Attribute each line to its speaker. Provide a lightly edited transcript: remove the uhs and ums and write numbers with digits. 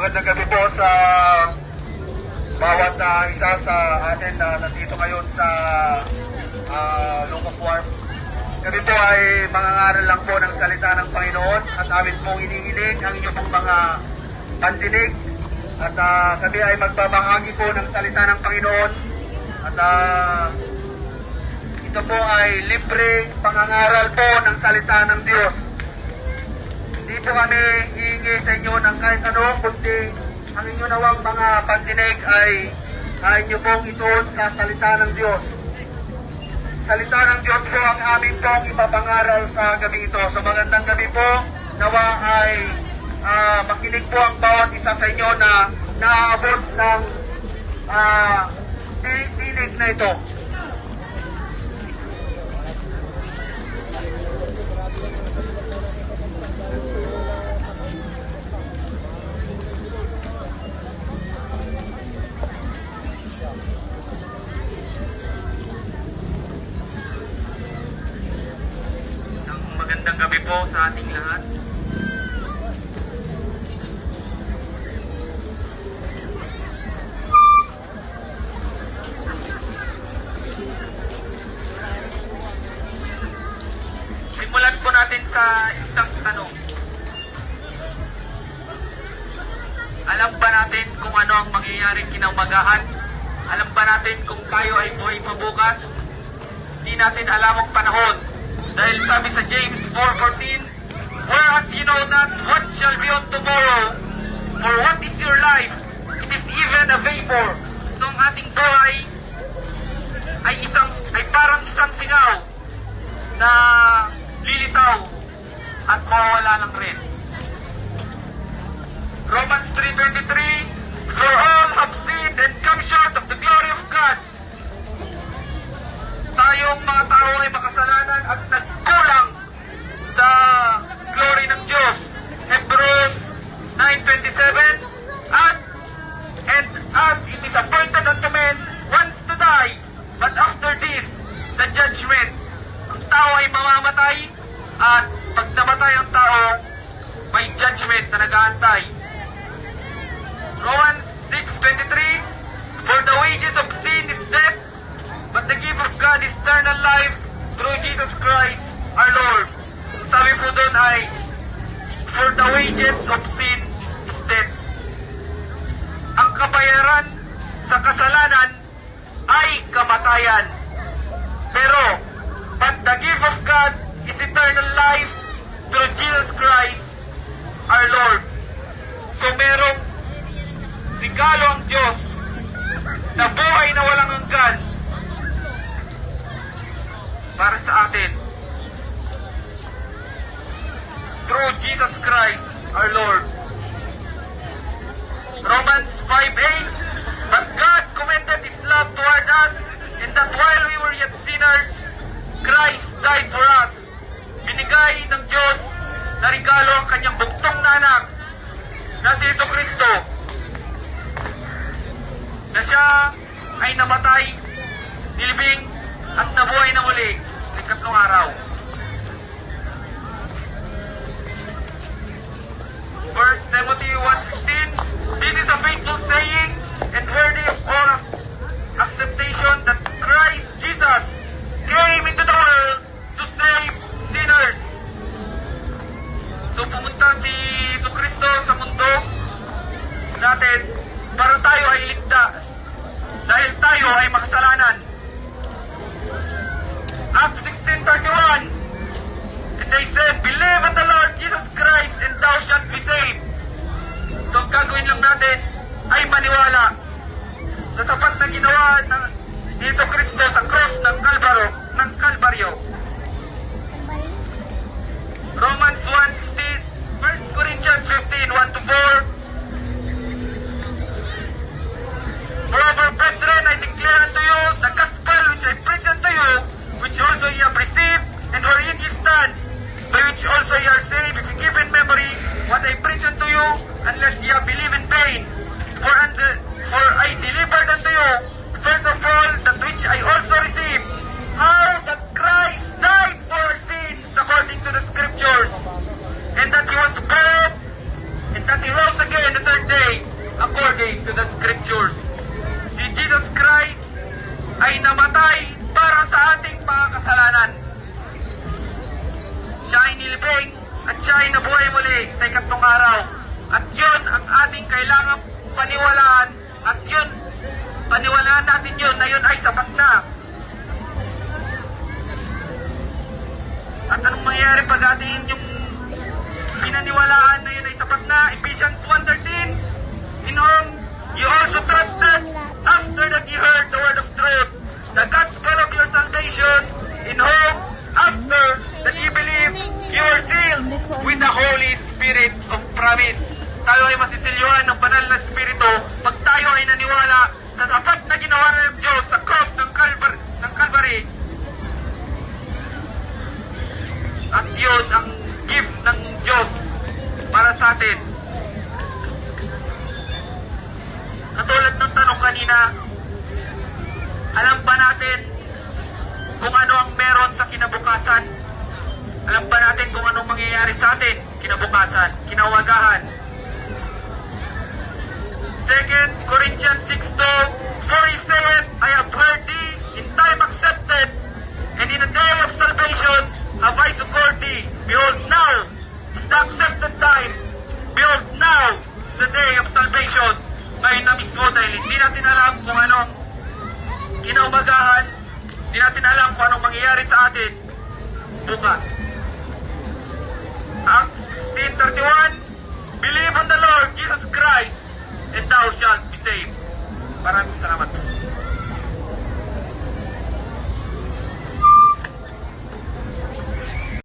Speaker 1: magandang gabi po sa bawat isa sa atin na nandito ngayon sa Local Farm. Kami po ay mangangaral lang po ng salita ng Panginoon at amin pong inihiling ang inyong pong mga pandinig. At kami ay magbabahagi po ng salita ng Panginoon. At ito po ay libre pangangaral po ng salita ng Diyos. Hindi po kami hihingi sa inyo ng kahit ano, kundi ang inyo nawang mga pandinig ay inyo pong ituon sa salita ng Diyos. Salita ng Diyos po ang aming pong ipapangaral sa gabi ito. So magandang gabi po, nawa ay makinig po ang bawat isa sa inyo na naaabot ng tinig na ito.
Speaker 2: Magandang gabi po sa ating lahat. Simulan po natin sa isang tanong. Alam ba natin kung ano ang mangyayari kinaumagahan? Alam ba natin kung tayo ay buhay pa bukas? Hindi natin alam ang panahon. Dahil sabi sa James 4:14, whereas you know not what shall be on tomorrow, for what is your life? It is even a vapor. So ang ating buhay ay parang isang singaw na lilitaw at mawawala lang rin. Romans 3:23, for all have sinned and come short of the glory of God. Tayong mga tao ay makasalanan at nagkulang sa glory ng Diyos. Hebrews 9:27, and as it is appointed unto men once to die, but after this, the judgment. Ang tao ay mamamatay, at pag namatay ang tao, may judgment na nag-aantay. Romans 6:23, for the wages of sin is death, but the gift of God is eternal life through Jesus Christ our Lord. Sabi po doon ay, for the wages of sin is death. Ang kabayaran sa kasalanan ay kamatayan. Pero, but the gift of God is eternal life through Jesus Christ our Lord. So merong regalo ang Diyos na buhay na walang hanggan para sa atin through Jesus Christ our Lord. Romans 5:8, but God commended His love toward us in that while we were yet sinners, Christ died for us. Binigay ng Diyos na regalo ang kanyang bugtong na anak na si Jesu Kristo, na siya ay namatay, nilibing at nabuhay na muli sa ikatlong araw. First Timothy 1:15, this is a faithful saying and worthy of all acceptation that Christ Jesus came into the world to save sinners. So pumunta si Jesu Kristo sa mundo natin para tayo ay iligtas dahil tayo ay makasalanan. Acts 16:31, and they said, believe in the Lord Jesus Christ and thou shalt be saved. So ang gagawin lang natin ay maniwala sa tapat na ginawa ng Jesu Kristo sa cross ng Kalbaryo. Romans 1:15, 1 Corinthians 15:1-4, moreover, brethren, I declare unto you the gospel which I preach unto you, which also ye have received, and wherein ye stand, by which also ye are saved, if ye keep in memory what I preach unto you, unless ye believe in vain. For I delivered unto you, first of all, that which I also received, how that Christ died for our sins according to the Scriptures, and that He was buried, and that He rose again the third day to the scriptures. Si Jesus Christ ay namatay para sa ating mga kasalanan. Siya ay nilibing at siya ay nabuhay muli sa ikatlong araw. At yun ang ating kailangang paniwalaan. At yun, paniwalaan natin yun na yun ay sapat na. At anong mangyayari pag ating yung pinaniwalaan na yun ay sapat na? Ephesians 1:13, in whom you also trusted after that you heard the word of truth, the gospel of your salvation, in whom after that you believe, you are sealed with the Holy Spirit of promise. Tayo ay masisilyuhan ng banal na Espiritu pag tayo ay naniwala sa sapat na ginawa ng Diyos sa cross ng Calvary. At yun ang gift ng Diyos para sa atin. Katulad ng tanong kanina, alam ba natin kung ano ang meron sa kinabukasan? Alam ba natin kung anong mangyayari sa atin kinabukasan, kinawagahan? 2 Corinthians 6:2, for he saith, I have heard thee in time accepted, and in the day of salvation have I succored thee. Behold, now is the accepted time. Behold, now is the day of salvation. Ngayon na mismo dahil hindi natin alam kung anong kinaumagahan, hindi natin alam kung anong mangyayari sa atin bukas. Acts 16:31, believe on the Lord Jesus Christ and thou shalt be saved. Maraming